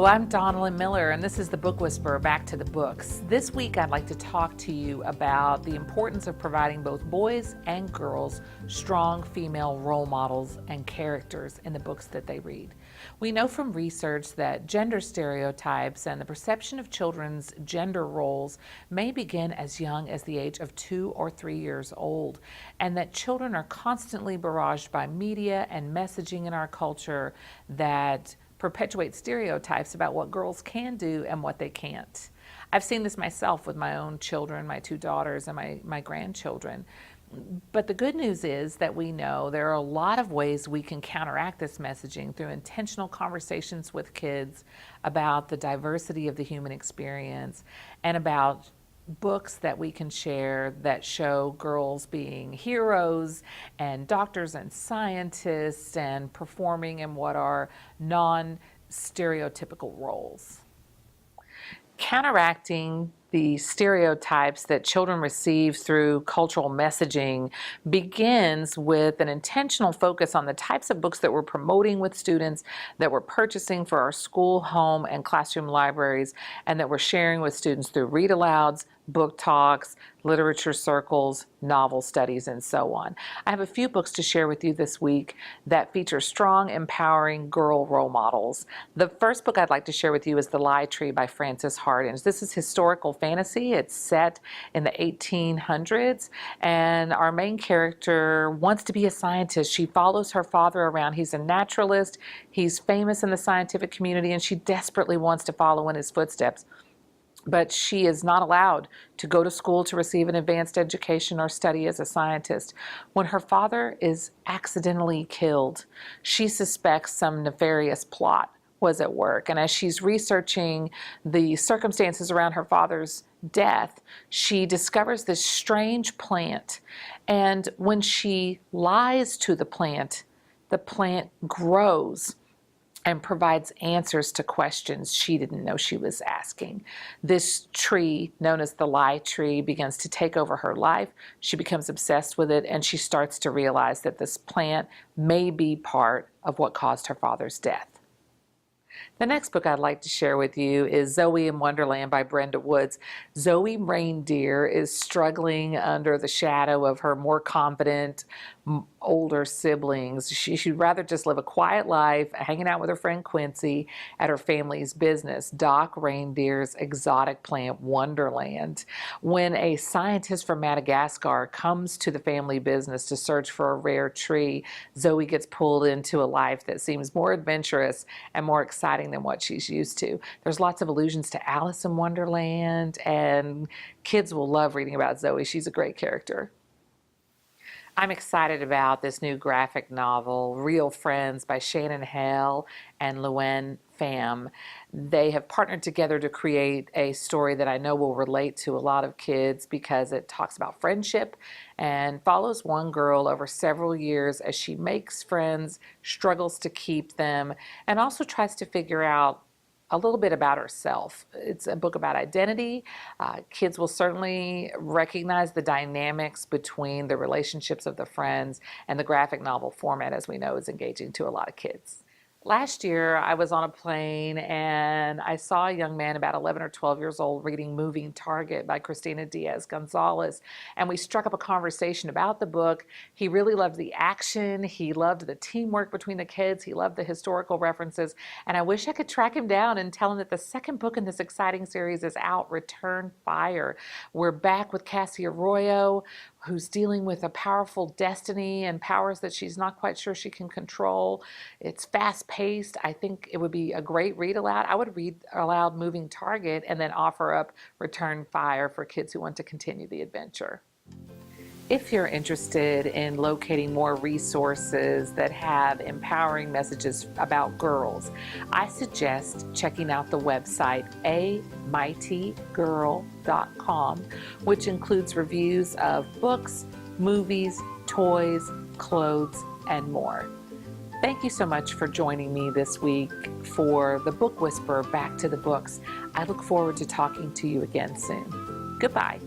Hello, I'm Donalyn Miller, and this is the Book Whisperer, Back to the Books. This week, I'd like to talk to you about the importance of providing both boys and girls strong female role models and characters in the books that they read. We know from research that gender stereotypes and the perception of children's gender roles may begin as young as the age of 2 or 3 years old, and that children are constantly barraged by media and messaging in our culture that perpetuate stereotypes about what girls can do and what they can't. I've seen this myself with my own children, my 2 daughters and my grandchildren. But the good news is that we know there are a lot of ways we can counteract this messaging through intentional conversations with kids about the diversity of the human experience and about books that we can share that show girls being heroes and doctors and scientists and performing in what are non-stereotypical roles. Counteracting the stereotypes that children receive through cultural messaging begins with an intentional focus on the types of books that we're promoting with students, that we're purchasing for our school, home, and classroom libraries, and that we're sharing with students through read-alouds, book talks, literature circles, novel studies, and so on. I have a few books to share with you this week that feature strong, empowering girl role models. The first book I'd like to share with you is The Lie Tree by Frances Hardinge. This is historical fantasy. It's set in the 1800s, and our main character wants to be a scientist. She follows her father around. He's a naturalist. He's famous in the scientific community, and she desperately wants to follow in his footsteps. But she is not allowed to go to school to receive an advanced education or study as a scientist. When her father is accidentally killed, she suspects some nefarious plot was at work. And as she's researching the circumstances around her father's death, she discovers this strange plant. And when she lies to the plant grows and provides answers to questions she didn't know she was asking. This tree, known as the Lie Tree, begins to take over her life. She becomes obsessed with it, and she starts to realize that this plant may be part of what caused her father's death. The next book I'd like to share with you is Zoe in Wonderland by Brenda Woods. Zoe Reindeer is struggling under the shadow of her more confident, older siblings. She'd rather just live a quiet life, hanging out with her friend Quincy at her family's business, Doc Reindeer's exotic plant Wonderland. When a scientist from Madagascar comes to the family business to search for a rare tree, Zoe gets pulled into a life that seems more adventurous and more exciting than what she's used to. There's lots of allusions to Alice in Wonderland, and kids will love reading about Zoe. She's a great character. I'm excited about this new graphic novel, Real Friends by Shannon Hale and Luann Pham. They have partnered together to create a story that I know will relate to a lot of kids because it talks about friendship and follows one girl over several years as she makes friends, struggles to keep them, and also tries to figure out a little bit about herself. It's a book about identity. Kids will certainly recognize the dynamics between the relationships of the friends, and the graphic novel format, as we know, is engaging to a lot of kids. Last year, I was on a plane and I saw a young man about 11 or 12 years old reading Moving Target by Christina Diaz-Gonzalez, and we struck up a conversation about the book. He really loved the action, he loved the teamwork between the kids, he loved the historical references, and I wish I could track him down and tell him that the second book in this exciting series is out, Return Fire. We're back with Cassie Arroyo, who's dealing with a powerful destiny and powers that she's not quite sure she can control. It's fast-paced. I think it would be a great read aloud. I would read aloud Moving Target and then offer up Return Fire for kids who want to continue the adventure. If you're interested in locating more resources that have empowering messages about girls, I suggest checking out the website amightygirl.com, which includes reviews of books, movies, toys, clothes, and more. Thank you so much for joining me this week for the Book Whisperer, Back to the Books. I look forward to talking to you again soon. Goodbye.